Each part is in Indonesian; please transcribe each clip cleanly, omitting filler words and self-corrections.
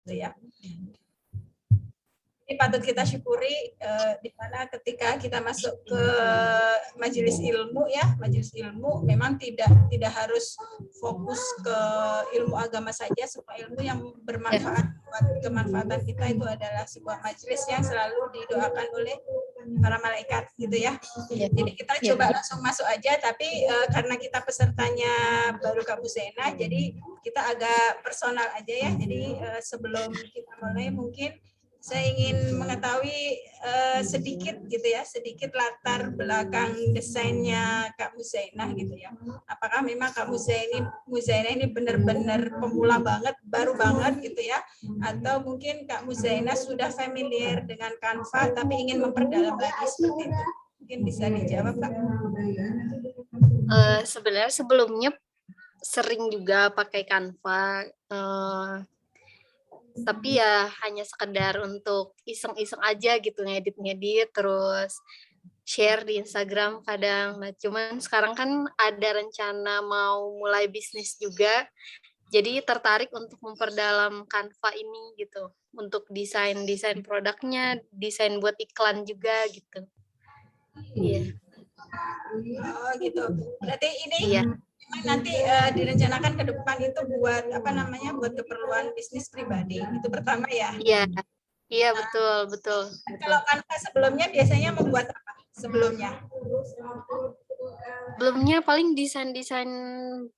gitu ya. Ini patut kita syukuri di mana ketika kita masuk ke majelis ilmu ya, majelis ilmu memang tidak harus fokus ke ilmu agama saja, semua ilmu yang bermanfaat buat kemanfaatan kita itu adalah sebuah majelis yang selalu didoakan oleh para malaikat gitu ya. Jadi kita coba langsung masuk aja, tapi karena kita pesertanya baru Kak Bu Zena, jadi kita agak personal aja ya. Jadi sebelum kita mulai mungkin saya ingin mengetahui sedikit gitu ya, sedikit latar belakang desainnya Kak Muzainah gitu ya. Apakah memang Kak Muzainah ini benar-benar pemula banget, baru banget gitu ya, atau mungkin Kak Muzainah sudah familiar dengan Canva tapi ingin memperdalam lagi seperti itu? Mungkin bisa dijawab Kak. Sebenarnya sebelumnya sering juga pakai Canva. Tapi ya hanya sekedar untuk iseng-iseng aja gitu, ngedit-ngedit terus share di Instagram kadang. Nah, cuman sekarang kan ada rencana mau mulai bisnis juga. Jadi tertarik untuk memperdalam Canva ini gitu. Untuk desain produknya, desain buat iklan juga gitu. Iya. Oh gitu. Berarti ini nanti direncanakan ke depan itu buat buat keperluan bisnis pribadi itu pertama ya? Iya betul. Kalau Canva sebelumnya biasanya membuat apa sebelumnya? Sebelumnya paling desain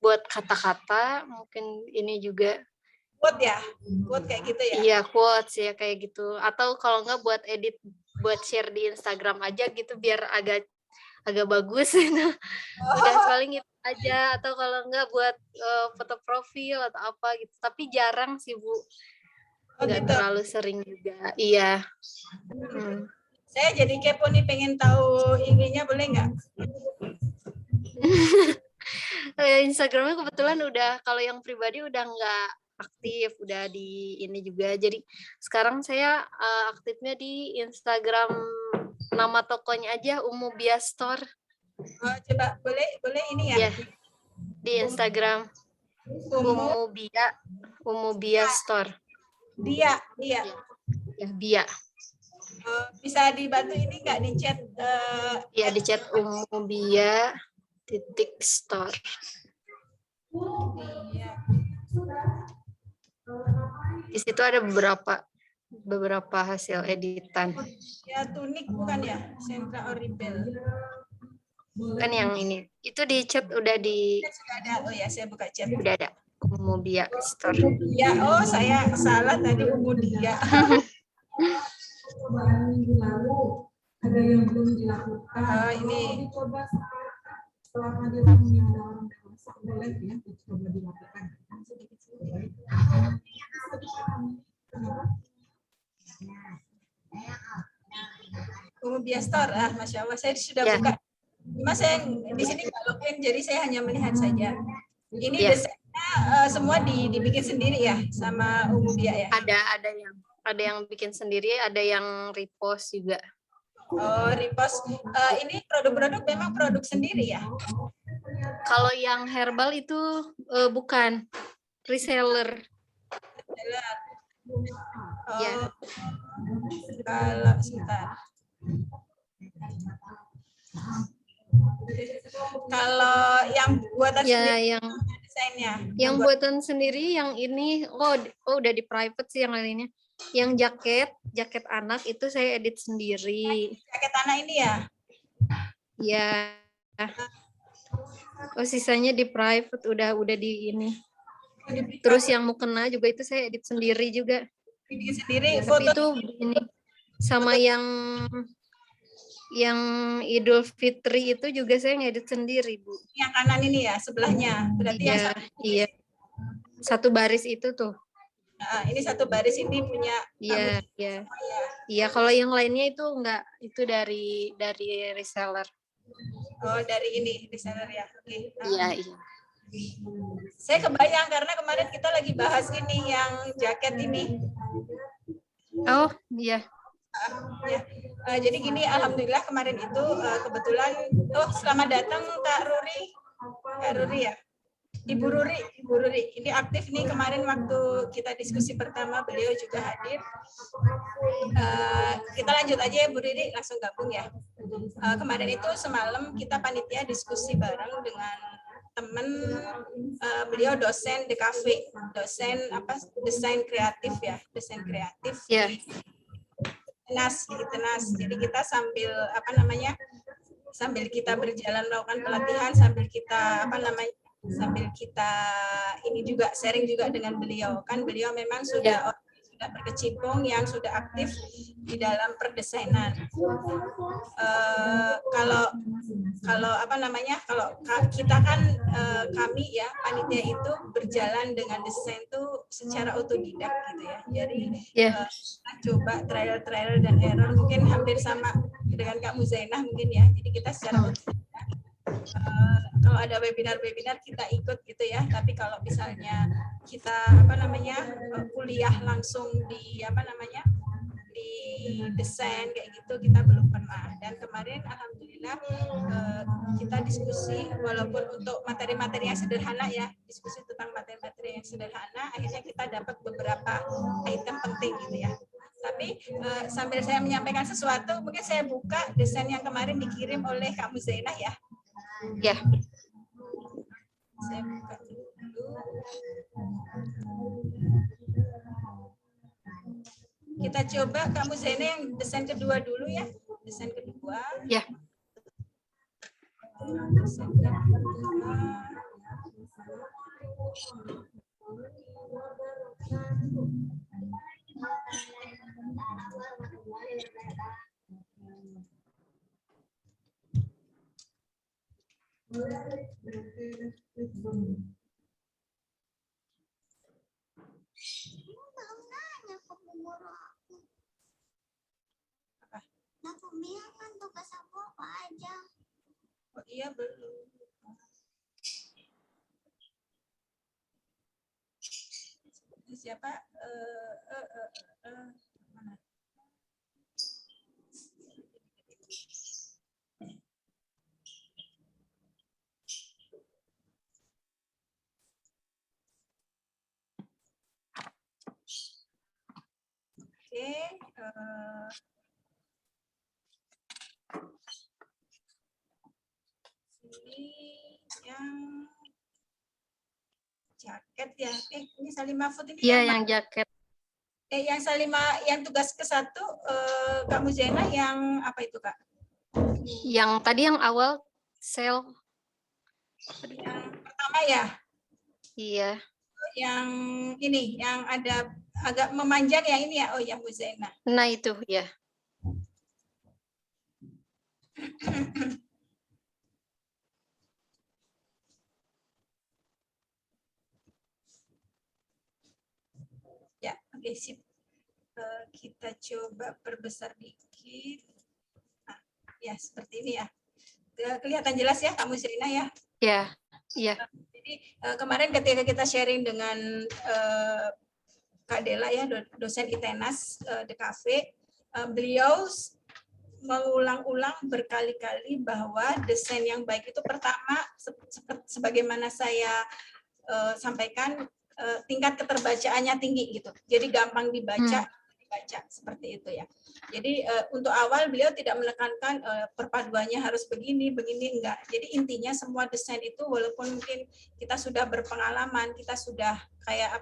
buat kata-kata, mungkin ini juga quote ya, quote kayak gitu ya? Iya quotes ya kayak gitu. Atau kalau nggak buat edit, buat share di Instagram aja gitu biar agak bagus. Udah paling itu aja, atau kalau enggak buat foto profil atau apa gitu, tapi jarang sih Bu, nggak gitu. Terlalu sering juga. Iya. Saya jadi kepo nih, pengen tahu IG-nya, boleh nggak? Instagramnya kebetulan udah, kalau yang pribadi udah nggak aktif, udah di ini juga, jadi sekarang saya aktifnya di Instagram, nama tokonya aja Umubia Store. Oh, coba boleh ini ya? Di Instagram Umubia Store. Dia. Ya, Bia. Bisa dibantu ini nggak di chat? Ya di chat Umubia _store. Iya. Di situ ada beberapa hasil editan. Ya tunik bukan ya? Sentra Oribel. Kan yang ini. Itu di chat udah di. Sudah ada. Oh ya, saya buka chat. Udah ada. Umubia Store. Ya, oh saya salah tadi Umudia. Minggu lalu ada yang belum dilakukan. Ini dicoba setelah dilakukan ada orang dewasa boleh ya dicoba dilakukan. Umubia Store, Masya Allah, saya sudah buka. Mas saya di sini nggak login, jadi saya hanya melihat saja. Ini desainnya semua dibikin sendiri ya sama Umubia ya? Ada yang bikin sendiri, ada yang repost juga. Oh, repost. Ini produk-produk memang produk sendiri ya? Kalau yang herbal itu bukan, reseller. Oh, ya. Kalau sebentar. Kalau yang buatan sendiri, desainnya. Yang buatan sendiri yang ini, udah di private sih yang lainnya. Yang jaket anak itu saya edit sendiri. Jaket anak ini ya? Ya. Oh, sisanya di private udah di ini. Terus yang mukena juga itu saya edit sendiri juga. Bikin sendiri. Tapi itu ini sama yang Idul Fitri itu juga saya ngedit sendiri, Bu. Yang kanan ini ya, sebelahnya. Berarti iya. Satu baris itu tuh. Ini satu baris ini punya. Iya, kalau yang lainnya itu enggak, itu dari reseller. Oh, dari ini reseller ya. Oke. Iya. Saya kebayang karena kemarin kita lagi bahas ini yang jaket ini. Oh, iya. Ya. Jadi gini, alhamdulillah kemarin itu kebetulan selamat datang Kak Ruri ya. Ibu Ruri, ini aktif nih. Kemarin waktu kita diskusi pertama beliau juga hadir. Kita lanjut aja ya Bu Riri, langsung gabung ya. Kemarin itu semalam kita panitia diskusi bareng dengan teman, beliau dosen di kafe, dosen desain kreatif ya, desain kreatif di Tenas. Jadi kita sambil sambil kita berjalan melakukan pelatihan, sambil kita ini juga sharing juga dengan beliau. Kan beliau memang sudah berkecimpung, yang sudah aktif di dalam perdesainan. Kalau kita kan kami ya panitia itu berjalan dengan desain itu secara otodidak gitu ya. Jadi kita coba trial dan error, mungkin hampir sama dengan Kak Muzainah mungkin ya. Jadi kita secara otodidak. Kalau ada webinar kita ikut gitu ya, tapi kalau misalnya kita kuliah langsung di di desain kayak gitu kita belum pernah. Dan kemarin alhamdulillah kita diskusi, walaupun untuk materi-materi yang sederhana ya, diskusi tentang materi-materi yang sederhana, akhirnya kita dapat beberapa item penting gitu ya. Tapi sambil saya menyampaikan sesuatu, mungkin saya buka desain yang kemarin dikirim oleh Kak Muzainah ya. Ya. Saya buka dulu. Kita coba Kak Muzainah yang desain kedua dulu ya. Desain kedua. Ya. Desain kedua. Kan tugas aku apa aja? Oh iya belum. Siapa? Mana? Oke. Ini yang jaket ya. Ini Salimah Food ini. Iya, yang jaket. Yang Salimah yang tugas ke-1 Kak Muzainah yang apa itu, Kak? Yang tadi yang awal sel. Yang pertama ya? Iya. Yang ini, yang ada agak memanjang yang ini ya. Oh ya, Muzainah. Nah, itu ya. Ya, oke, sip. Kita coba perbesar dikit. Nah, ya, seperti ini ya. Kelihatan jelas ya, Kak Muzainah ya? Ya, iya. Jadi kemarin ketika kita sharing dengan Kak Dela ya, dosen ITENAS di Cafe, beliau mengulang-ulang berkali-kali bahwa desain yang baik itu pertama, sebagaimana saya sampaikan, tingkat keterbacaannya tinggi gitu. Jadi gampang dibaca seperti itu ya. Jadi untuk awal beliau tidak menekankan perpaduannya harus begini enggak. Jadi intinya semua desain itu walaupun mungkin kita sudah berpengalaman, kita sudah kayak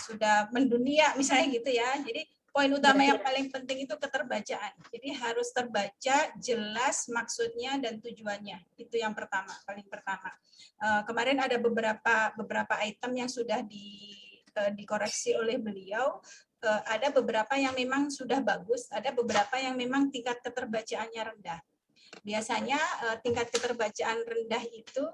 sudah mendunia misalnya gitu ya. Jadi poin utama yang paling penting itu keterbacaan. Jadi harus terbaca jelas maksudnya dan tujuannya. Itu yang pertama, paling pertama. Kemarin ada beberapa item yang sudah dikoreksi oleh beliau. Ada beberapa yang memang sudah bagus, ada beberapa yang memang tingkat keterbacaannya rendah. Biasanya tingkat keterbacaan rendah itu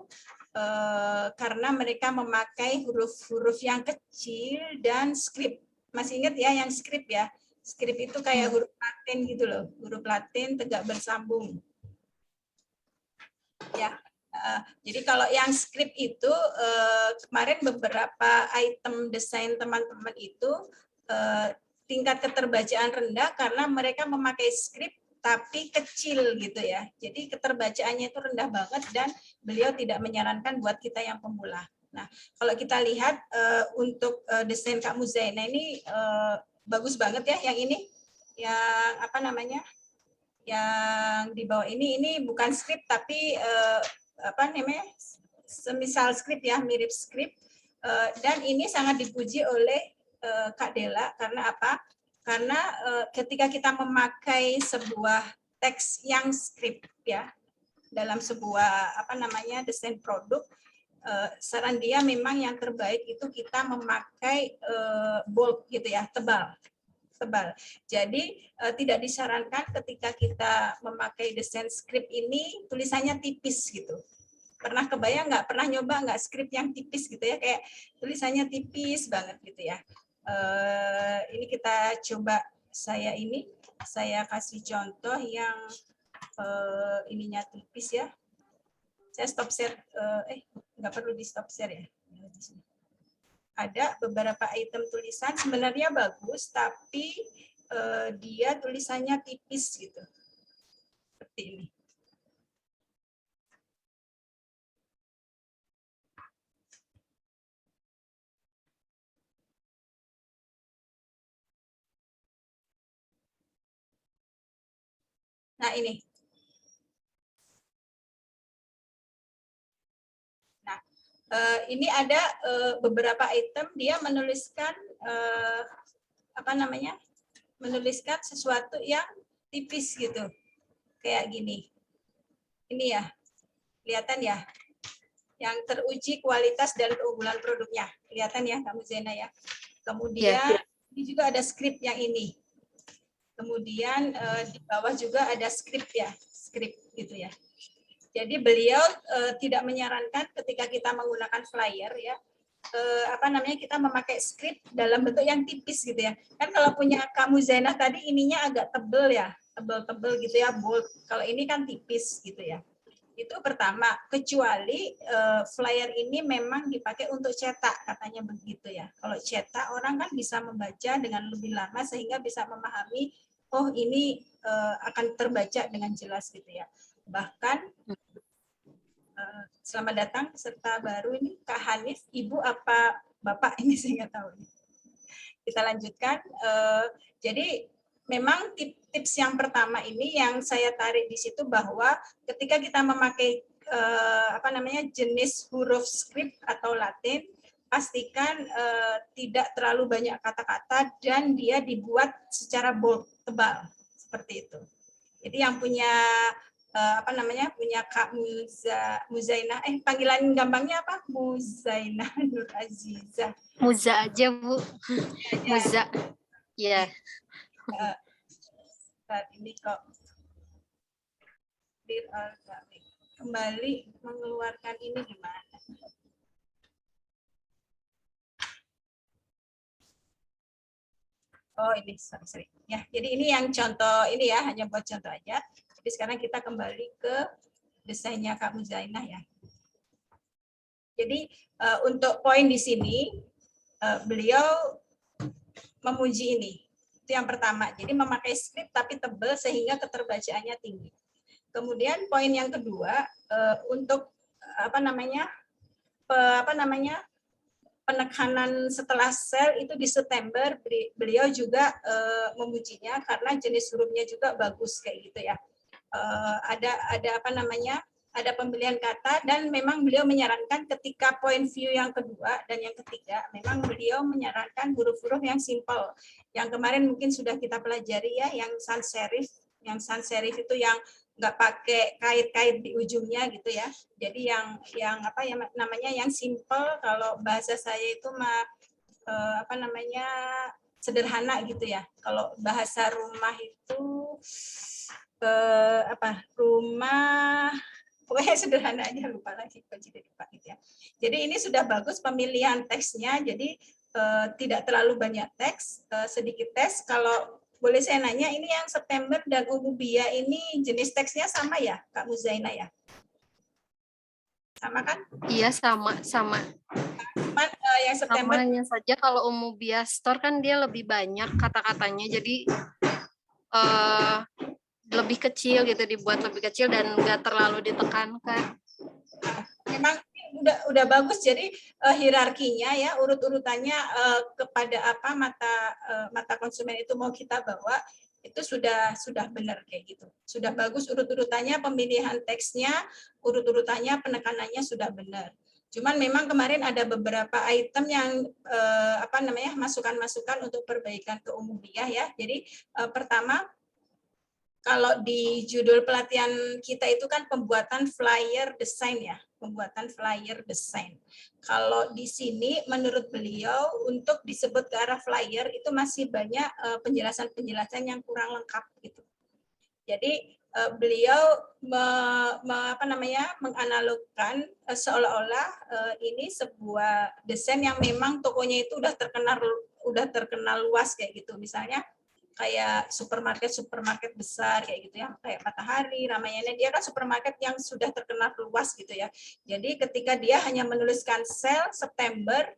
karena mereka memakai huruf-huruf yang kecil dan skrip. Masih ingat ya yang skrip ya? Skrip itu kayak huruf Latin gitu loh, huruf Latin tegak bersambung. Ya. Jadi kalau yang skrip itu kemarin beberapa item desain teman-teman itu tingkat keterbacaan rendah karena mereka memakai skrip tapi kecil gitu ya. Jadi keterbacaannya itu rendah banget dan beliau tidak menyarankan buat kita yang pemula. Nah, kalau kita lihat untuk desain Kak Muzaina ini bagus banget ya yang ini. Yang apa namanya? Yang di bawah ini bukan skrip tapi apa namanya? Semisal skrip ya, mirip skrip. Dan ini sangat dipuji oleh Kak Dela karena apa? Karena ketika kita memakai sebuah teks yang skrip ya dalam sebuah apa namanya desain produk, saran dia memang yang terbaik itu kita memakai bold gitu ya, tebal. Jadi tidak disarankan ketika kita memakai desain skrip ini tulisannya tipis gitu. Pernah kebayang nggak? Pernah nyoba nggak skrip yang tipis gitu ya, kayak tulisannya tipis banget gitu ya. Ini kita coba saya kasih contoh yang ininya tipis ya. Saya stop share, nggak perlu di stop share ya. Ada beberapa item tulisan sebenarnya bagus, tapi dia tulisannya tipis gitu. Seperti ini. Nah, ini. Nah, ini ada beberapa item dia menuliskan apa namanya? Menuliskan sesuatu yang tipis gitu. Kayak gini. Ini ya. Kelihatan ya? Yang teruji kualitas dan keunggulan produknya. Kelihatan ya, Kak Muzaina ya. Kemudian ini juga ada skrip yang ini. Kemudian di bawah juga ada skrip ya, skrip gitu ya. Jadi beliau tidak menyarankan ketika kita menggunakan flyer ya, apa namanya kita memakai skrip dalam bentuk yang tipis gitu ya. Kan kalau punya Kak Muzaina tadi ininya agak tebel ya, tebel-tebel gitu ya, bold. Kalau ini kan tipis gitu ya. Itu pertama, kecuali flyer ini memang dipakai untuk cetak, katanya begitu ya. Kalau cetak orang kan bisa membaca dengan lebih lama sehingga bisa memahami, oh ini akan terbaca dengan jelas gitu ya. Bahkan selamat datang peserta baru ini Kak Hanif, Ibu apa Bapak ini saya nggak tahu. Kita lanjutkan. Jadi memang tips yang pertama ini yang saya tarik di situ bahwa ketika kita memakai apa namanya jenis huruf script atau Latin, pastikan tidak terlalu banyak kata-kata dan dia dibuat secara bold, tebal seperti itu. Jadi yang punya apa namanya punya Kak Muzaina, panggilan gampangnya apa? Muzaina Nur Aziza. Muza aja Bu. Muza. Ya. Saat ini kok kembali mengeluarkan ini gimana? Oh ini sorry. Ya, jadi ini yang contoh ini ya, hanya buat contoh aja. Jadi sekarang kita kembali ke desainnya Kak Muzaina ya. Jadi untuk poin di sini beliau memuji ini. Itu yang pertama. Jadi memakai skrip tapi tebal sehingga keterbacaannya tinggi. Kemudian poin yang kedua untuk apa namanya penekanan setelah sel itu di September beliau juga memujinya karena jenis hurufnya juga bagus kayak gitu ya. Ada apa namanya? Ada pembelian kata dan memang beliau menyarankan ketika point view yang kedua dan yang ketiga memang beliau menyarankan huruf-huruf yang simple. Yang kemarin mungkin sudah kita pelajari ya, yang sans serif. Yang sans serif itu yang nggak pakai kait-kait di ujungnya gitu ya. Jadi yang apa ya namanya yang simple, kalau bahasa saya itu apa namanya sederhana gitu ya. Kalau bahasa rumah itu apa rumah pokoknya sederhana aja, lupa lagi kok jadi lupa gitu ya. Jadi ini sudah bagus pemilihan teksnya, jadi tidak terlalu banyak teks, sedikit teks. Kalau boleh saya nanya, ini yang September dan Umubia ini jenis teksnya sama ya, Kak Muzaina ya? Sama kan? Iya sama. Cuman yang September. Samanya saja kalau Umubia Store kan dia lebih banyak kata-katanya, jadi lebih kecil gitu, dibuat lebih kecil dan nggak terlalu ditekankan. Memang udah bagus, jadi hierarkinya ya, urut-urutannya kepada apa mata konsumen itu mau kita bawa itu sudah benar kayak gitu, sudah bagus urut-urutannya, pemilihan teksnya, urut-urutannya, penekanannya sudah benar. Cuman memang kemarin ada beberapa item yang masukan-masukan untuk perbaikan ke umumiyah ya. Jadi pertama, kalau di judul pelatihan kita itu kan pembuatan flyer desain ya, pembuatan flyer desain. Kalau di sini menurut beliau untuk disebut ke arah flyer itu masih banyak penjelasan-penjelasan yang kurang lengkap gitu. Jadi beliau menganalogkan seolah-olah ini sebuah desain yang memang tokonya itu udah terkenal luas kayak gitu. Misalnya kayak supermarket besar kayak gitu ya, kayak Matahari, Ramayana, dia kan supermarket yang sudah terkenal luas gitu ya. Jadi ketika dia hanya menuliskan sale September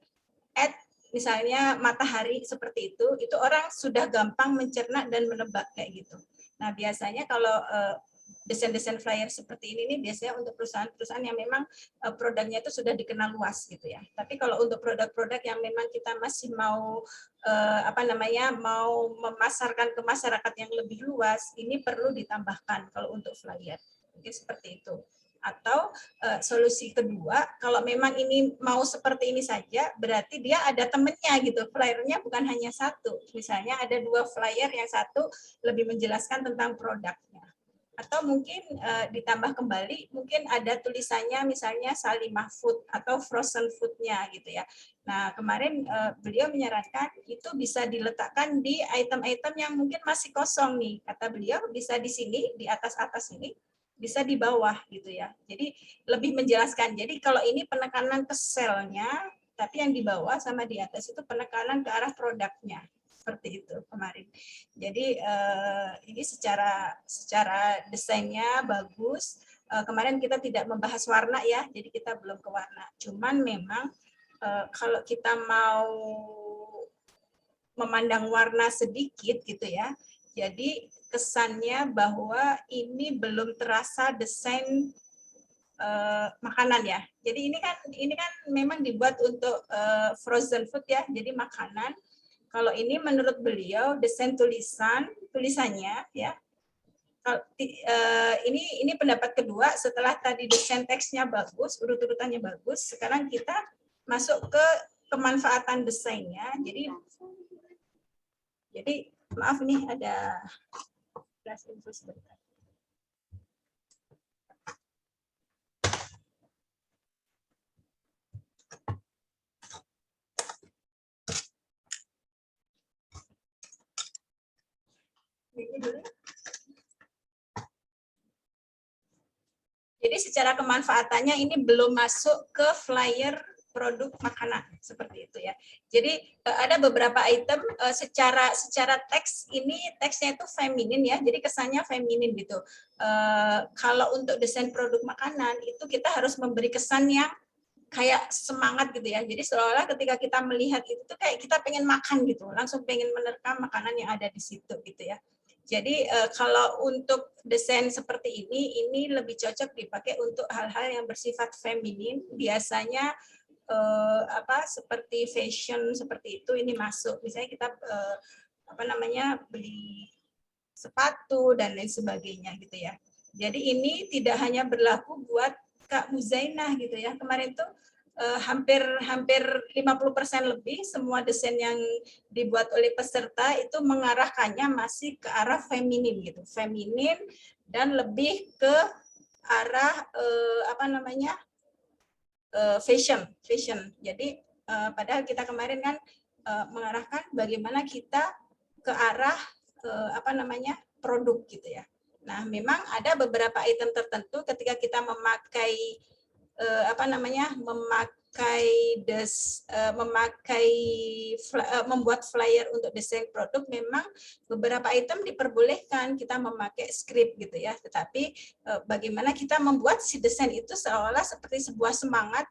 at misalnya Matahari seperti itu orang sudah gampang mencerna dan menebak kayak gitu. Nah biasanya kalau desain-desain flyer seperti ini nih biasanya untuk perusahaan-perusahaan yang memang produknya itu sudah dikenal luas gitu ya. Tapi kalau untuk produk-produk yang memang kita masih mau mau memasarkan ke masyarakat yang lebih luas, ini perlu ditambahkan kalau untuk flyer. Mungkin seperti itu. Atau solusi kedua, kalau memang ini mau seperti ini saja, berarti dia ada temennya gitu. Flyernya bukan hanya satu. Misalnya ada 2 flyer, yang satu lebih menjelaskan tentang produknya. Atau mungkin ditambah kembali, mungkin ada tulisannya misalnya Salimah Food atau frozen food-nya gitu ya. Nah kemarin beliau menyarankan itu bisa diletakkan di item-item yang mungkin masih kosong nih. Kata beliau bisa di sini, di atas-atas ini, bisa di bawah gitu ya. Jadi lebih menjelaskan. Jadi kalau ini penekanan ke sel-nya, tapi yang di bawah sama di atas itu penekanan ke arah produknya. Seperti itu kemarin. Jadi ini secara desainnya bagus. Kemarin kita tidak membahas warna ya, jadi kita belum ke warna. Cuman memang kalau kita mau memandang warna sedikit gitu ya, jadi kesannya bahwa ini belum terasa desain makanan ya. Jadi ini kan memang dibuat untuk frozen food ya, jadi makanan. Kalau ini menurut beliau desain tulisannya ya. Ini pendapat kedua, setelah tadi desain teksnya bagus, urut-urutannya bagus, sekarang kita masuk ke kemanfaatan desainnya. Jadi maaf nih ada flash info sebentar. Jadi secara kemanfaatannya ini belum masuk ke flyer produk makanan seperti itu ya. Jadi ada beberapa item secara teks ini teksnya itu feminin ya. Jadi kesannya feminin gitu. Kalau untuk desain produk makanan itu kita harus memberi kesan yang kayak semangat gitu ya. Jadi seolah-olah ketika kita melihat itu tuh kayak kita pengen makan gitu, langsung pengen menerkam makanan yang ada di situ gitu ya. Jadi kalau untuk desain seperti ini lebih cocok dipakai untuk hal-hal yang bersifat feminin. Biasanya seperti fashion seperti itu ini masuk. Misalnya kita beli sepatu dan lain sebagainya gitu ya. Jadi ini tidak hanya berlaku buat Kak Muzainah gitu ya. Kemarin tuh hampir 50% lebih semua desain yang dibuat oleh peserta itu mengarahkannya masih ke arah feminin gitu. Feminin dan lebih ke arah fashion. Jadi padahal kita kemarin kan mengarahkan bagaimana kita ke arah produk gitu ya. Nah, memang ada beberapa item tertentu ketika kita memakai membuat flyer untuk desain produk, memang beberapa item diperbolehkan kita memakai script gitu ya. Tetapi bagaimana kita membuat si desain itu seolah seperti sebuah semangat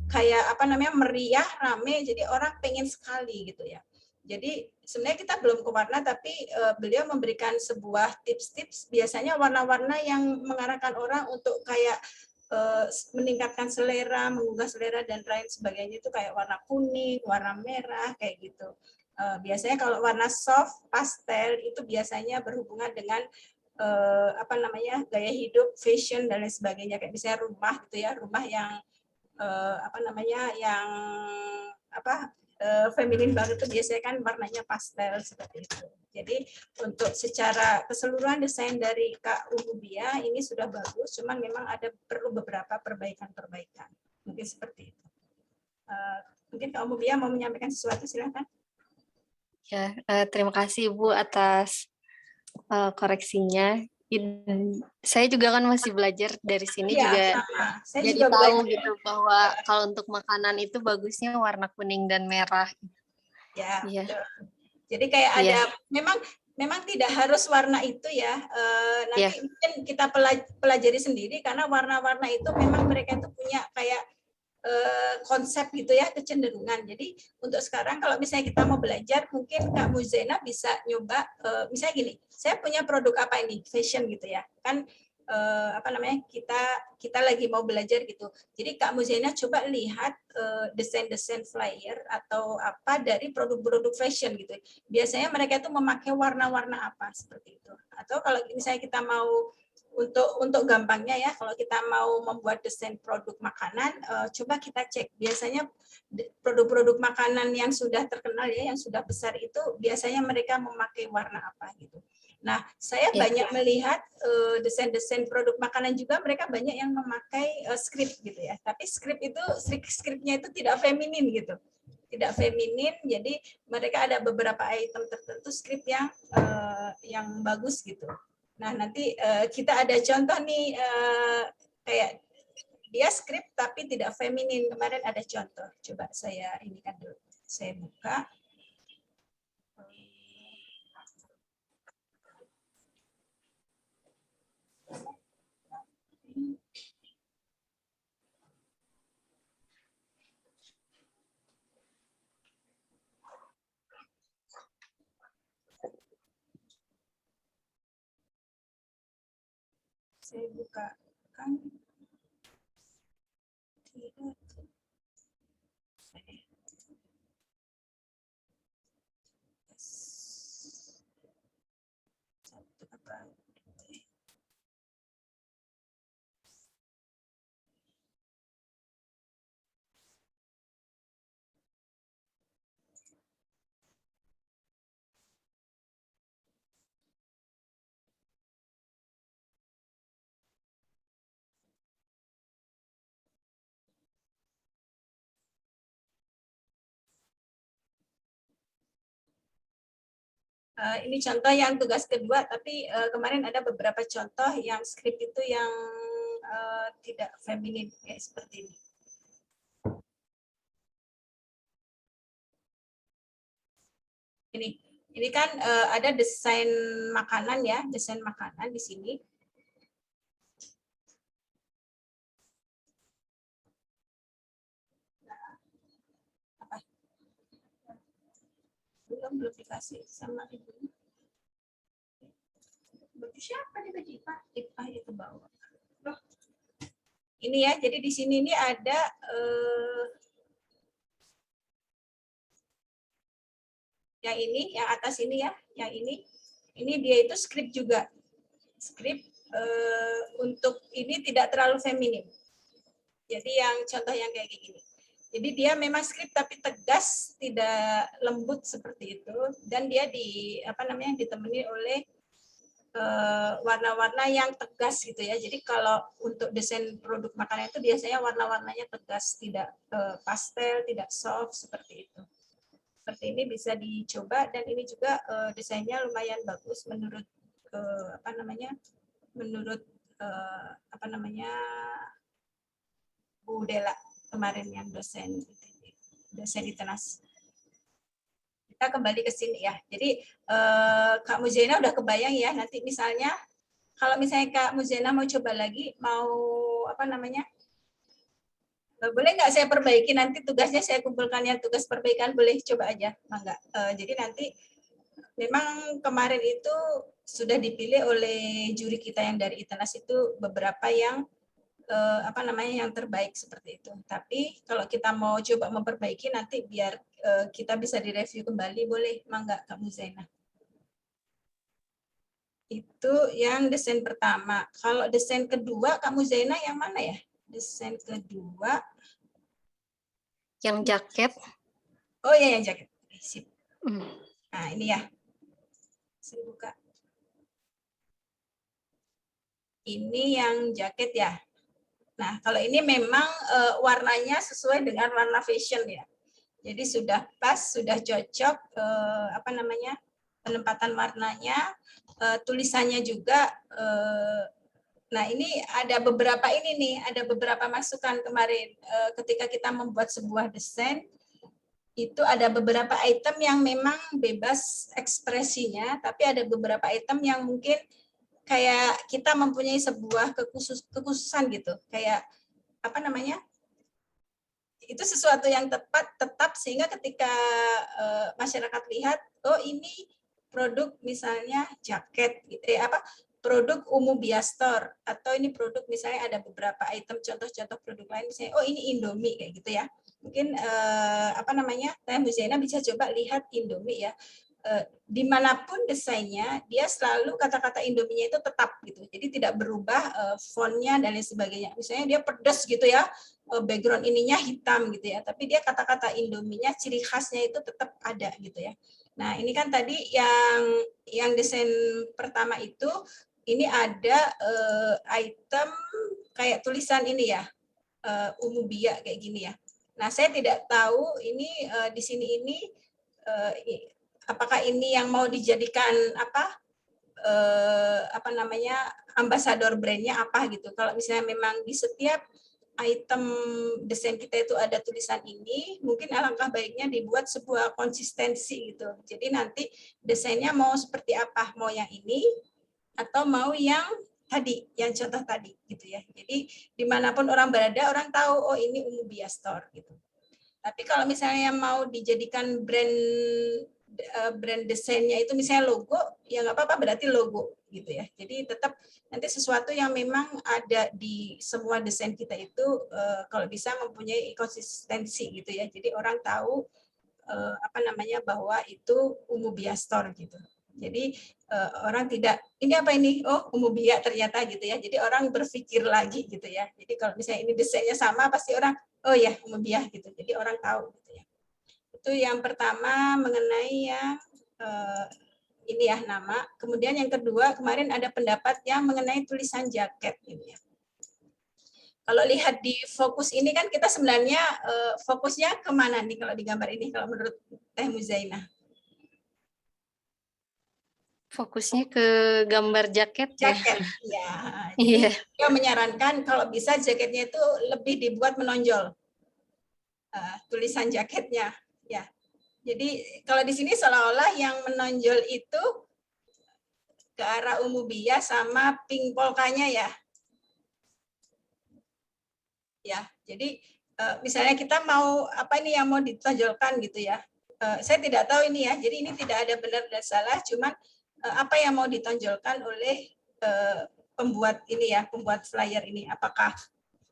kayak meriah, rame, jadi orang pengen sekali gitu ya. Jadi sebenarnya kita belum ke warna, tapi beliau memberikan sebuah tips-tips, biasanya warna-warna yang mengarahkan orang untuk kayak meningkatkan selera, menggugah selera dan lain sebagainya, itu kayak warna kuning, warna merah kayak gitu. Biasanya kalau warna soft, pastel itu biasanya berhubungan dengan apa namanya, gaya hidup, fashion dan lain sebagainya, kayak misalnya rumah gitu ya, rumah yang apa namanya, yang apa, feminin banget itu biasanya kan warnanya pastel seperti itu. Jadi untuk secara keseluruhan desain dari Kak Umubia ini sudah bagus, cuman memang ada perlu beberapa perbaikan-perbaikan. Mungkin seperti itu. Mungkin Kak Umubia mau menyampaikan sesuatu, silakan. Ya, terima kasih Ibu atas koreksinya. Saya juga kan masih belajar dari sini, Iya, juga sama. Saya jadi juga tahu belajar. gitu bahwa kalau untuk makanan itu bagusnya warna kuning dan merah. Ya, Iya. betul. Jadi kayak ada, memang tidak harus warna itu ya. Nanti mungkin kita pelajari sendiri, karena warna-warna itu memang mereka itu punya kayak konsep gitu ya, kecenderungan. Jadi untuk sekarang kalau misalnya kita mau belajar, mungkin Kak Muzena bisa nyoba, misalnya gini, saya punya produk apa ini, fashion gitu ya, kan apa namanya, kita lagi mau belajar gitu. Jadi Kak Muzena coba lihat desain-desain flyer atau apa dari produk-produk fashion gitu. Biasanya mereka itu memakai warna-warna apa seperti itu. Atau kalau misalnya kita mau untuk gampangnya ya, kalau kita mau membuat desain produk makanan, coba kita cek. Biasanya produk-produk makanan yang sudah terkenal ya, yang sudah besar itu biasanya mereka memakai warna apa gitu. Nah, saya banyak melihat desain-desain produk makanan juga mereka banyak yang memakai script gitu ya. Tapi skripnya itu tidak feminin gitu. Tidak feminin, jadi mereka ada beberapa item tertentu skrip yang bagus gitu. Nah, nanti kita ada contoh nih, kayak dia skrip tapi tidak feminin. Kemarin ada contoh. Coba saya ini kan dulu. Saya buka. Saya buka kan. Ini contoh yang tugas kedua, tapi kemarin ada beberapa contoh yang skrip itu yang tidak feminin kayak seperti ini. Ini kan ada desain makanan ya, desain makanan di sini. Belum dikasih sama ibu. Baju siapa nih, baju Ipa? Ipa itu bawa. Loh. Ini ya, jadi di sini ini ada yang ini, yang atas ini ya, yang ini dia itu skrip juga. Skrip untuk ini tidak terlalu feminim. Jadi yang contoh yang kayak gini. Jadi dia memang skrip tapi tegas, tidak lembut seperti itu, dan dia ditemani oleh warna-warna yang tegas gitu ya. Jadi kalau untuk desain produk makanan itu biasanya warna-warnanya tegas, tidak pastel, tidak soft seperti itu. Seperti ini bisa dicoba, dan ini juga desainnya lumayan bagus menurut Bu Dela kemarin yang dosen ITENAS. Kita kembali ke sini ya. Jadi Kak Muzena udah kebayang ya, nanti misalnya kalau misalnya Kak Muzena mau coba lagi, mau Boleh nggak saya perbaiki, nanti tugasnya saya kumpulkan, yang tugas perbaikan boleh coba aja, mangga. Jadi nanti memang kemarin itu sudah dipilih oleh juri kita yang dari ITENAS itu beberapa yang yang terbaik seperti itu. Tapi kalau kita mau coba memperbaiki nanti biar kita bisa direview kembali, boleh, mangga Kak Muzaina. Itu yang desain pertama. Kalau desain kedua Kak Muzaina yang mana ya? Desain kedua Yang jaket. Oh iya, yang jaket. Sip. Hmm. Nah, ini ya. Saya buka. Ini yang jaket ya. Nah, kalau ini memang warnanya sesuai dengan warna fashion ya. Jadi sudah pas, sudah cocok penempatan warnanya, tulisannya juga. Nah, ini ada beberapa masukan kemarin ketika kita membuat sebuah desain. Itu ada beberapa item yang memang bebas ekspresinya, tapi ada beberapa item yang mungkin kayak kita mempunyai sebuah kekhususan gitu, kayak itu sesuatu yang tetap sehingga ketika masyarakat lihat, oh ini produk misalnya jaket, produk Umu Biastor, atau ini produk misalnya ada beberapa item contoh-contoh produk lain, misalnya oh ini Indomie kayak gitu ya. Mungkin Teh Muzaina bisa coba lihat Indomie ya. Dimanapun desainnya, dia selalu kata-kata Indominya itu tetap gitu. Jadi tidak berubah fontnya dan lain sebagainya. Misalnya dia pedas gitu ya, background ininya hitam gitu ya. Tapi dia kata-kata Indominya, ciri khasnya itu tetap ada gitu ya. Nah ini kan tadi yang desain pertama itu, ini ada item kayak tulisan ini ya, Umubia kayak gini ya. Nah, saya tidak tahu ini di sini ini apakah ini yang mau dijadikan ambasador brandnya apa gitu. Kalau misalnya memang di setiap item desain kita itu ada tulisan ini, mungkin alangkah baiknya dibuat sebuah konsistensi gitu. Jadi nanti desainnya mau seperti apa, mau yang ini atau mau yang tadi, yang contoh tadi gitu ya. Jadi dimanapun orang berada, orang tahu oh ini Umu Biastor gitu. Tapi kalau misalnya mau dijadikan brand desainnya itu misalnya logo, ya nggak apa-apa, berarti logo gitu ya. Jadi tetap nanti sesuatu yang memang ada di semua desain kita itu kalau bisa mempunyai konsistensi gitu ya. Jadi orang tahu bahwa itu Umu Biastor gitu. Jadi orang tidak, ini apa ini? Oh, Umu Bia ternyata gitu ya. Jadi orang berpikir lagi gitu ya. Jadi kalau misalnya ini desainnya sama, pasti orang, oh ya Umu Bia gitu. Jadi orang tahu gitu ya. Itu yang pertama mengenai yang ini ya nama. Kemudian yang kedua kemarin ada pendapat yang mengenai tulisan jaket ini ya. Kalau lihat di fokus ini kan kita sebenarnya fokusnya kemana nih kalau di gambar ini kalau menurut Teh Muzaina? Fokusnya ke gambar jaket ya. Jaket, ya. Iya. Dia menyarankan kalau bisa jaketnya itu lebih dibuat menonjol. Tulisan jaketnya, ya. Jadi kalau di sini seolah-olah yang menonjol itu ke arah Umubiyah sama pink polkanya ya. Ya, jadi misalnya kita mau apa ini yang mau ditonjolkan gitu ya. Saya tidak tahu ini ya. Jadi ini tidak ada benar dan salah, cuman apa yang mau ditonjolkan oleh pembuat ini ya, pembuat flyer ini, apakah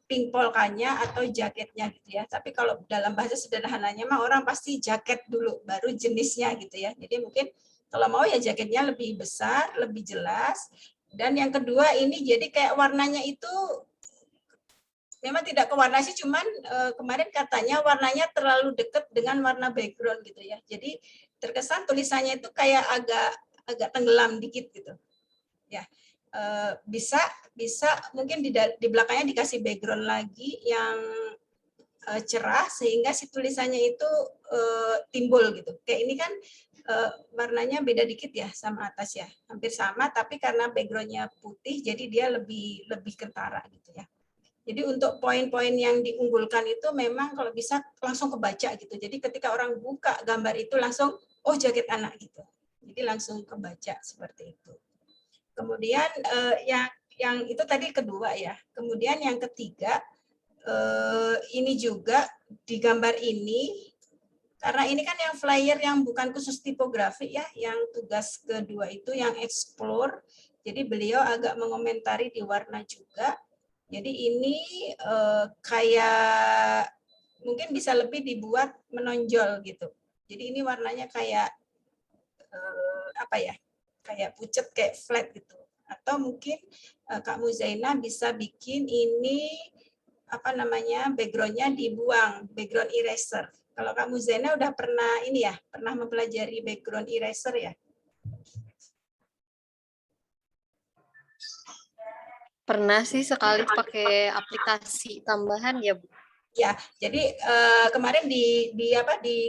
pink polkanya atau jaketnya gitu ya. Tapi kalau dalam bahasa sederhananya mah orang pasti jaket dulu baru jenisnya gitu ya. Jadi mungkin kalau mau ya jaketnya lebih besar, lebih jelas. Dan yang kedua ini jadi kayak warnanya itu memang tidak ke warna sih, cuman kemarin katanya warnanya terlalu dekat dengan warna background gitu ya. Jadi terkesan tulisannya itu kayak agak tenggelam dikit gitu. Ya. Bisa mungkin di belakangnya dikasih background lagi yang cerah sehingga si tulisannya itu timbul gitu. Kayak ini kan warnanya beda dikit ya sama atas ya, hampir sama tapi karena backgroundnya putih jadi dia lebih kentara gitu ya. Jadi untuk poin-poin yang diunggulkan itu memang kalau bisa langsung kebaca gitu. Jadi ketika orang buka gambar itu langsung oh jaket anak gitu. Jadi langsung kebaca seperti itu. Kemudian yang itu tadi kedua ya. Kemudian yang ketiga ini juga di gambar ini, karena ini kan yang flyer yang bukan khusus tipografi ya, yang tugas kedua itu yang explore. Jadi beliau agak mengomentari di warna juga. Jadi ini kayak mungkin bisa lebih dibuat menonjol gitu. Jadi ini warnanya kayak apa ya? Kayak pucet, kayak flat gitu. Atau mungkin Kak Muzaina bisa bikin ini apa namanya, background-nya dibuang, background eraser. Kalau Kak Muzaina udah pernah ini ya, pernah mempelajari background eraser ya? Pernah sih sekali pakai aplikasi tambahan ya, Bu. Ya, jadi kemarin di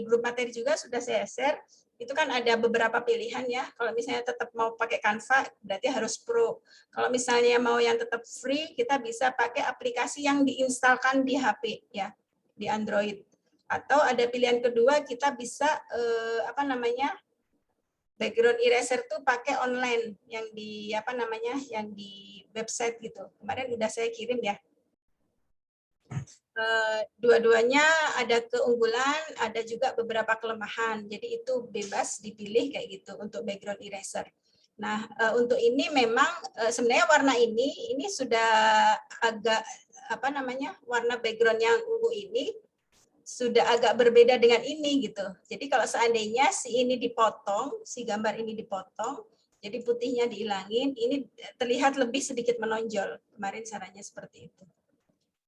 grup materi juga sudah saya share, itu kan ada beberapa pilihan ya. Kalau misalnya tetap mau pakai Canva, berarti harus pro. Kalau misalnya mau yang tetap free, kita bisa pakai aplikasi yang diinstalkan di HP ya, di Android. Atau ada pilihan kedua, kita bisa apa namanya, background eraser tuh pakai online yang di apa namanya, yang di website gitu. Kemarin udah saya kirim ya. Dua-duanya ada keunggulan, ada juga beberapa kelemahan. Jadi itu bebas dipilih kayak gitu untuk background eraser. Nah, untuk ini memang sebenarnya warna ini sudah agak apa namanya, warna background yang ungu ini sudah agak berbeda dengan ini gitu. Jadi kalau seandainya si ini dipotong, si gambar ini dipotong, jadi putihnya dihilangin, ini terlihat lebih sedikit menonjol. Kemarin caranya seperti itu.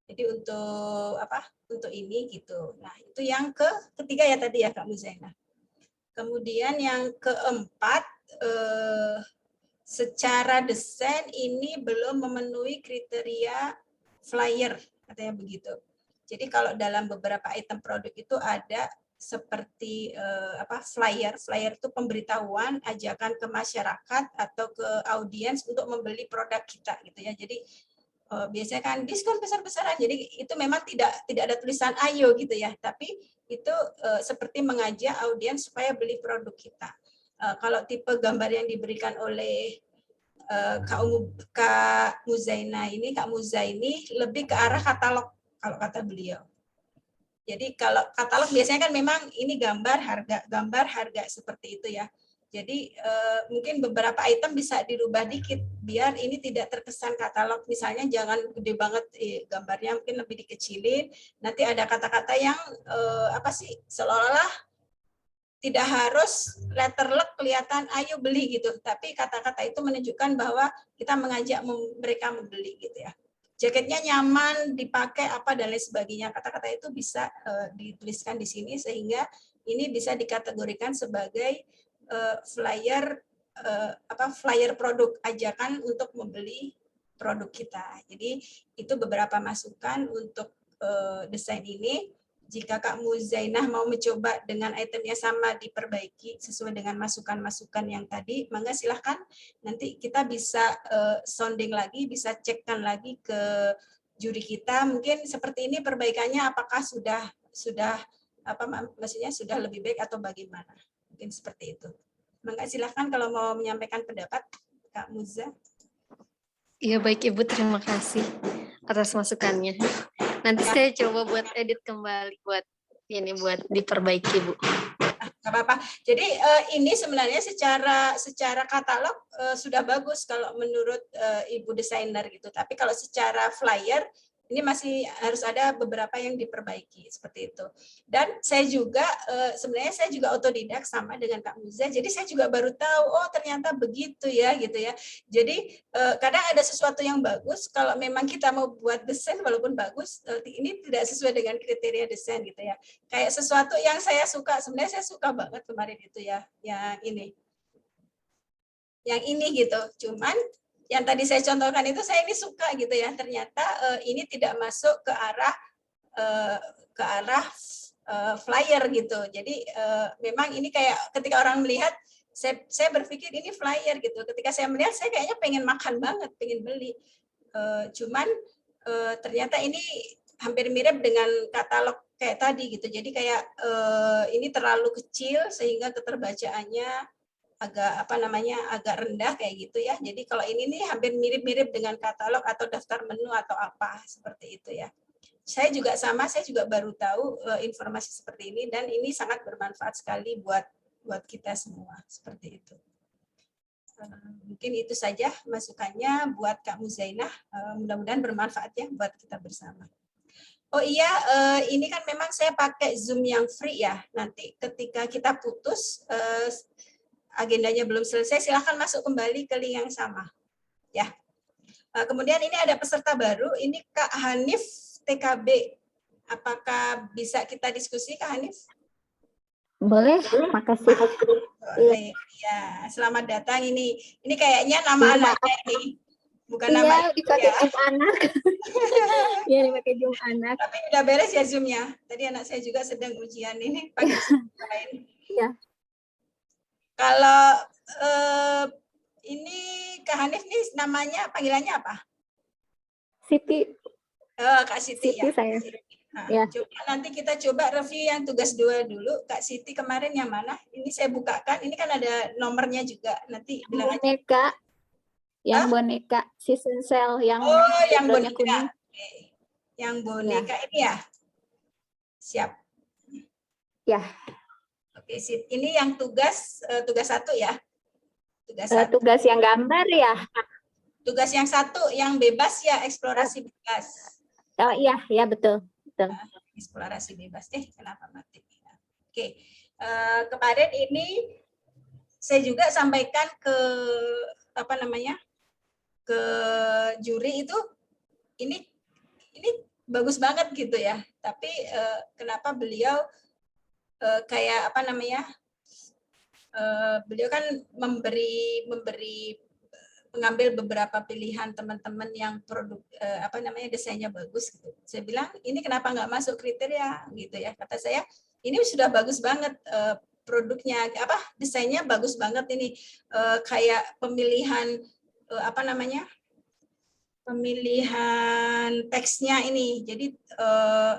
Jadi untuk apa? Untuk ini gitu. Nah, itu yang ketiga ya tadi ya Kak Muzaina. Kemudian yang keempat, secara desain ini belum memenuhi kriteria flyer, katanya begitu. Jadi kalau dalam beberapa item produk itu ada seperti flyer itu pemberitahuan, ajakan ke masyarakat atau ke audiens untuk membeli produk kita gitu ya. Jadi biasanya kan diskon besar-besaran, jadi itu memang tidak ada tulisan ayo gitu ya, tapi itu seperti mengajak audiens supaya beli produk kita. Kalau tipe gambar yang diberikan oleh Kak Muzaina ini, Kak Muza ini lebih ke arah katalog kalau kata beliau. Jadi kalau katalog biasanya kan memang ini gambar harga seperti itu ya. Jadi mungkin beberapa item bisa dirubah dikit biar ini tidak terkesan katalog. Misalnya jangan gede banget gambarnya, mungkin lebih dikecilin. Nanti ada kata-kata yang seolah-olah tidak harus letterlock kelihatan ayo beli gitu, tapi kata-kata itu menunjukkan bahwa kita mengajak mereka membeli gitu ya. Jaketnya nyaman dipakai apa dan lain sebagainya. Kata-kata itu bisa dituliskan di sini sehingga ini bisa dikategorikan sebagai flyer flyer produk, ajakan untuk membeli produk kita. Jadi itu beberapa masukan untuk desain ini. Jika Kak Muzainah mau mencoba dengan itemnya sama diperbaiki sesuai dengan masukan-masukan yang tadi, mangga silahkan. Nanti kita bisa sounding lagi, bisa cekkan lagi ke juri kita. Mungkin seperti ini perbaikannya apakah sudah maksudnya sudah lebih baik atau bagaimana? Mungkin seperti itu. Mangga silahkan kalau mau menyampaikan pendapat, Kak Muza. Iya baik Ibu, terima kasih atas masukannya. Nanti saya coba buat edit kembali buat diperbaiki, Bu. Nggak apa-apa. Jadi ini sebenarnya secara katalog sudah bagus kalau menurut Ibu desainer gitu. Tapi kalau secara flyer ini masih harus ada beberapa yang diperbaiki seperti itu. Dan saya juga sebenarnya saya juga otodidak sama dengan Kak Muza. Jadi saya juga baru tahu oh ternyata begitu ya gitu ya. Jadi kadang ada sesuatu yang bagus kalau memang kita mau buat desain walaupun bagus ini tidak sesuai dengan kriteria desain gitu ya. Kayak sesuatu yang saya suka, sebenarnya saya suka banget kemarin itu ya, yang ini. Yang ini gitu. Cuman yang tadi saya contohkan itu saya ini suka gitu ya. Ternyata ini tidak masuk ke arah flyer gitu. Jadi memang ini kayak ketika orang melihat saya berpikir ini flyer gitu. Ketika saya melihat saya kayaknya pengen makan banget, pengen beli. Cuman ternyata ini hampir mirip dengan katalog kayak tadi gitu. Jadi kayak ini terlalu kecil sehingga keterbacaannya agak rendah kayak gitu ya. Jadi kalau ini nih hampir mirip-mirip dengan katalog atau daftar menu atau apa seperti itu ya. Saya juga sama, saya juga baru tahu informasi seperti ini dan ini sangat bermanfaat sekali buat kita semua seperti itu. Mungkin itu saja masukannya buat Kak Muzainah. Mudah-mudahan bermanfaat ya buat kita bersama. Oh iya, ini kan memang saya pakai Zoom yang free ya. Nanti ketika kita putus, agendanya belum selesai, silahkan masuk kembali ke link yang sama. Ya. Kemudian ini ada peserta baru, ini Kak Hanif TKB. Apakah bisa kita diskusi, Kak Hanif? Boleh, makasih. Boleh. Ya, selamat datang. Ini kayaknya nama anaknya ini. Bukan nama ibu dipakai ya. Zoom anak. Iya, dipakai Zoom anak. Tapi udah beres ya Zoom-nya. Tadi anak saya juga sedang ujian ini pakai Zoom lain. Iya. Kalau ini Kak Hanif nih namanya panggilannya apa? Siti, Kak Siti, Siti ya. saya. Nah, Ya. coba nanti kita coba review yang tugas 2 dulu. Kak Siti kemarin yang mana? Ini saya bukakan. Ini kan ada nomornya juga. Nanti bilang aja. Boneka. Yang boneka season sale yang Oh, yang backgroundnya boneka. kuning. Oke. Yang boneka ini ya. Siap. Ya. Oke, sip. Ini yang tugas 1 ya. Tugas 1. Tugas yang gambar ya. Tugas yang 1 yang bebas ya, eksplorasi bebas. Oh iya, ya betul. Betul. Eksplorasi bebas. Kenapa mati? Oke. Kemarin ini saya juga sampaikan ke ke juri itu ini bagus banget gitu ya. Tapi kenapa beliau beliau kan mengambil beberapa pilihan teman-teman yang produk desainnya bagus gitu. Saya bilang ini kenapa nggak masuk kriteria gitu ya. Kata saya ini sudah bagus banget produknya, desainnya bagus banget ini, kayak pemilihan pemilihan teksnya ini. Jadi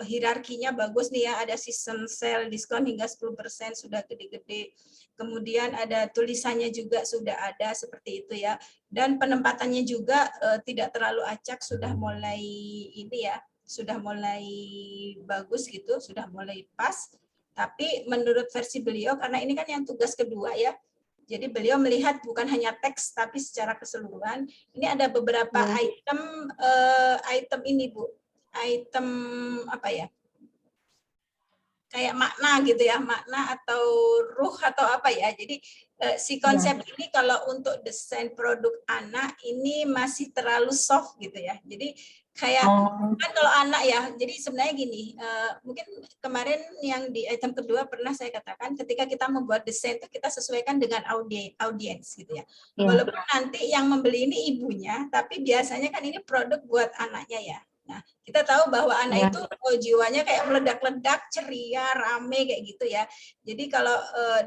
hierarkinya bagus nih ya, ada season sale diskon hingga 10% sudah gede-gede. Kemudian ada tulisannya juga sudah ada seperti itu ya. Dan penempatannya juga tidak terlalu acak, sudah mulai sudah mulai bagus gitu, sudah mulai pas. Tapi menurut versi beliau, karena ini kan yang tugas kedua ya, jadi beliau melihat bukan hanya teks tapi secara keseluruhan. Ini ada beberapa item ini Bu, item kayak makna gitu ya, makna atau ruh atau apa ya. Jadi si konsep ini kalau untuk desain produk anak ini masih terlalu soft gitu ya. Jadi kayak kan kalau anak ya, jadi sebenarnya gini, mungkin kemarin yang di item kedua pernah saya katakan ketika kita membuat desain itu kita sesuaikan dengan audiens gitu ya. Walaupun nanti yang membeli ini ibunya, tapi biasanya kan ini produk buat anaknya ya. Nah, kita tahu bahwa anak itu jiwanya kayak meledak-ledak, ceria, rame kayak gitu ya. Jadi kalau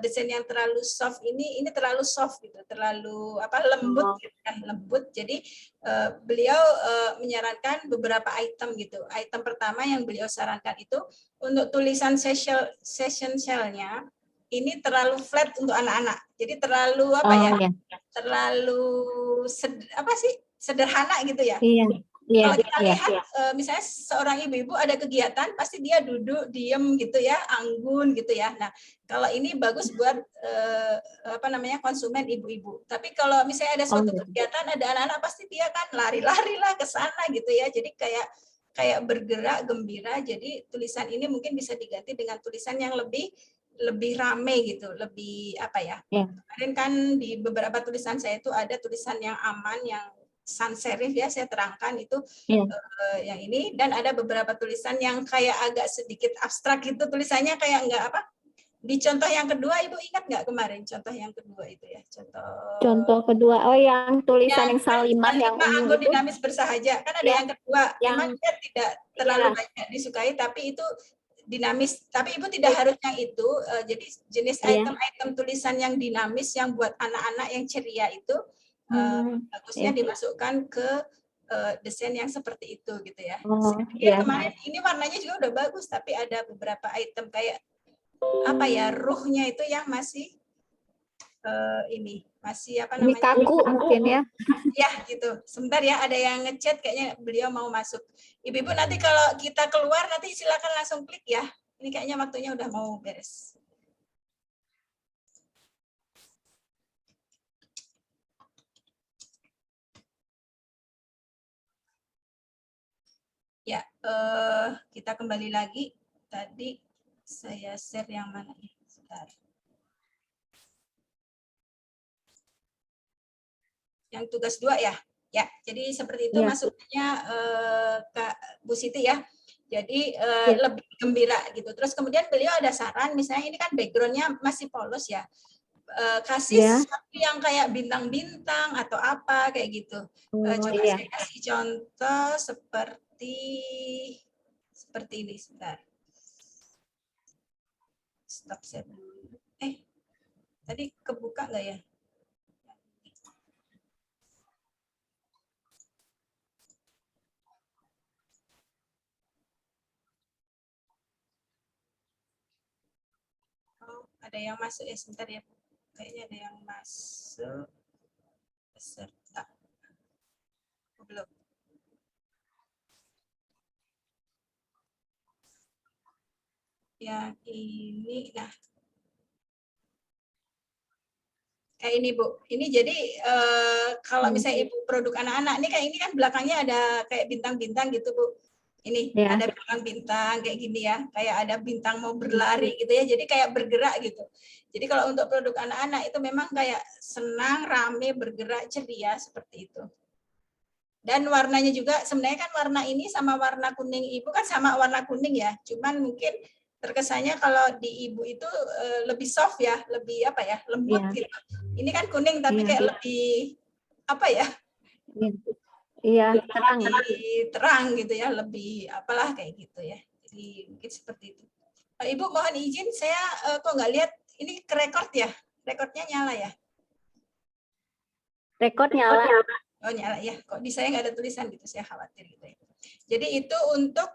desain yang terlalu soft ini terlalu soft gitu, terlalu lembut gitu kan, lembut. Jadi beliau menyarankan beberapa item gitu. Item pertama yang beliau sarankan itu untuk tulisan session shell-nya ini terlalu flat untuk anak-anak. Jadi terlalu terlalu sederhana gitu ya. Kalau kita lihat, misalnya seorang ibu-ibu ada kegiatan, pasti dia duduk, diem gitu ya, anggun gitu ya. Nah, kalau ini bagus buat konsumen ibu-ibu. Tapi kalau misalnya ada suatu kegiatan, ada anak-anak, pasti dia kan lari-lari lah ke sana gitu ya. Jadi kayak bergerak, gembira. Jadi tulisan ini mungkin bisa diganti dengan tulisan yang lebih rame gitu, lebih Kemarin kan di beberapa tulisan saya itu ada tulisan yang aman, yang sans serif ya, saya terangkan itu yang ini, dan ada beberapa tulisan yang kayak agak sedikit abstrak gitu, tulisannya kayak enggak di contoh yang kedua Ibu ingat nggak kemarin contoh yang kedua itu ya, contoh kedua yang tulisan yang salimah yang anggun dinamis bersahaja kan ada yang kedua, memang dia tidak terlalu banyak disukai tapi itu dinamis, tapi Ibu tidak harus yang itu, jadi jenis item-item tulisan yang dinamis yang buat anak-anak yang ceria itu bagusnya dimasukkan ke desain yang seperti itu gitu ya. Kemarin ini warnanya juga udah bagus, tapi ada beberapa item kayak ruhnya itu yang masih ini masih apa Ini namanya? kaku mungkin ya. Ya gitu. Sebentar ya, ada yang ngechat kayaknya beliau mau masuk. Ibu-ibu nanti kalau kita keluar nanti silakan langsung klik ya. Ini kayaknya waktunya udah mau beres. Ya, kita kembali lagi. Tadi saya share yang mana nih? Sebentar. Yang tugas 2 ya. Ya, jadi seperti itu Ya. masuknya Kak Bu Siti ya. Jadi Ya. lebih gembira gitu. Terus kemudian beliau ada saran, misalnya ini kan backgroundnya masih polos ya. Kasih Ya. sesuatu yang kayak bintang-bintang atau apa kayak gitu. Coba iya. saya kasih contoh seperti ini sebentar. Stop share. Tadi kebuka nggak ya? Oh, ada yang masuk ya, sebentar ya. Kayaknya ada yang masuk. Peserta. Belum. Yang ini, nah. Kayak ini Bu, ini jadi kalau misalnya Ibu produk anak-anak, ini kayak ini kan belakangnya ada kayak bintang-bintang gitu Bu. Ini Ya. ada bintang-bintang kayak gini ya, kayak ada bintang mau berlari gitu ya, jadi kayak bergerak gitu. Jadi kalau untuk produk anak-anak itu memang kayak senang, rame, bergerak, ceria seperti itu. Dan warnanya juga sebenarnya kan warna ini sama warna kuning Ibu kan sama warna kuning ya, cuman mungkin terkesannya kalau di Ibu itu lebih soft ya, lebih apa ya, lembut Iya. gitu. Ini kan kuning tapi Iya. kayak lebih apa ya? Iya, terang. Lebih terang gitu ya, lebih apalah kayak gitu ya. Jadi mungkin seperti itu. Ibu mohon izin, saya kok nggak lihat ini ke record ya? Recordnya nyala ya? Rekod nyala. Oh nyala ya, kok di saya nggak ada tulisan gitu, saya khawatir gitu ya. Jadi itu untuk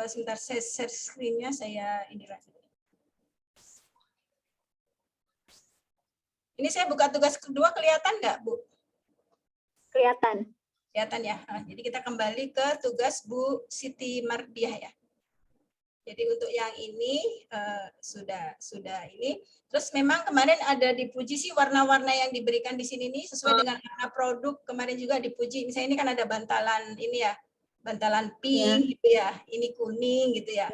sebentar saya share screen-nya, saya ini lagi. Ini saya buka tugas kedua, kelihatan nggak Bu? Kelihatan. Kelihatan ya. Nah, jadi kita kembali ke tugas Bu Siti Mardiah ya. Jadi untuk yang ini sudah ini. Terus memang kemarin ada dipuji sih warna-warna yang diberikan di sini nih sesuai dengan warna produk. Kemarin juga dipuji. Misalnya ini kan ada bantalan ini ya, bantalan pink gitu ya. Ini kuning gitu ya.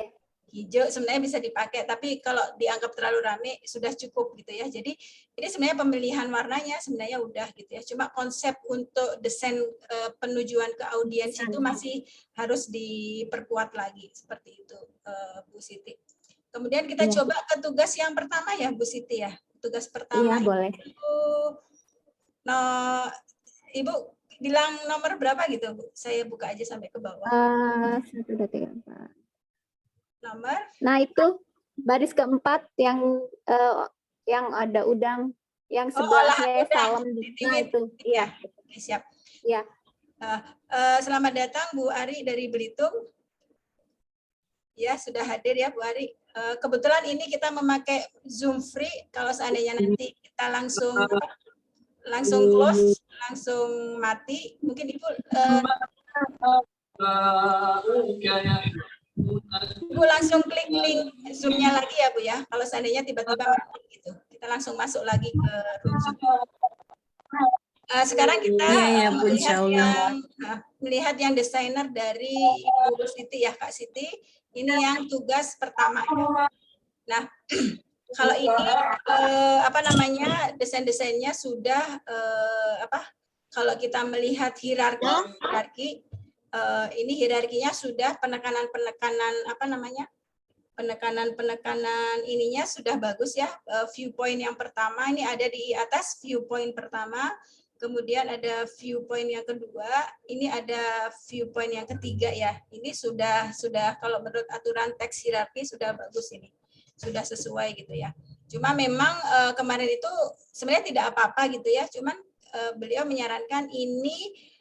Hijau sebenarnya bisa dipakai, tapi kalau dianggap terlalu rame sudah cukup gitu ya. Jadi ini sebenarnya pemilihan warnanya sebenarnya udah gitu ya. Cuma konsep untuk desain penujuan ke audiens itu masih harus diperkuat lagi seperti itu Bu Siti. Kemudian kita coba ke tugas yang pertama ya Bu Siti ya. Tugas pertama boleh. itu Ibu bilang nomor berapa gitu Bu? Saya buka aja sampai ke bawah. 1, 2, 3, 4. Nomor? Nah itu baris keempat yang ada udang, yang sebelahnya salam. Nah itu, iya. Oke, siap. Iya. Selamat datang Bu Ari dari Belitung. Ya sudah hadir ya Bu Ari. Kebetulan ini kita memakai Zoom free. Kalau seandainya nanti kita langsung close, langsung mati, mungkin Ibu Ibu langsung klik link Zoom-nya lagi ya Bu ya. Kalau seandainya tiba-tiba mati gitu, kita langsung masuk lagi ke room Zoom. Sekarang kita melihat yang desainer dari Ibu Siti ya Kak Siti. Ini yang tugas pertama ya. Nah, kalau ini desain-desainnya sudah kalau kita melihat hierarki ini hierarkinya sudah penekanan ininya sudah bagus ya. Viewpoint yang pertama ini ada di atas, viewpoint pertama, kemudian ada viewpoint yang kedua, ini ada viewpoint yang ketiga ya. Ini sudah kalau menurut aturan teks hierarki sudah bagus ini, sudah sesuai gitu ya. Cuma memang kemarin itu sebenarnya tidak apa-apa gitu ya, cuman beliau menyarankan ini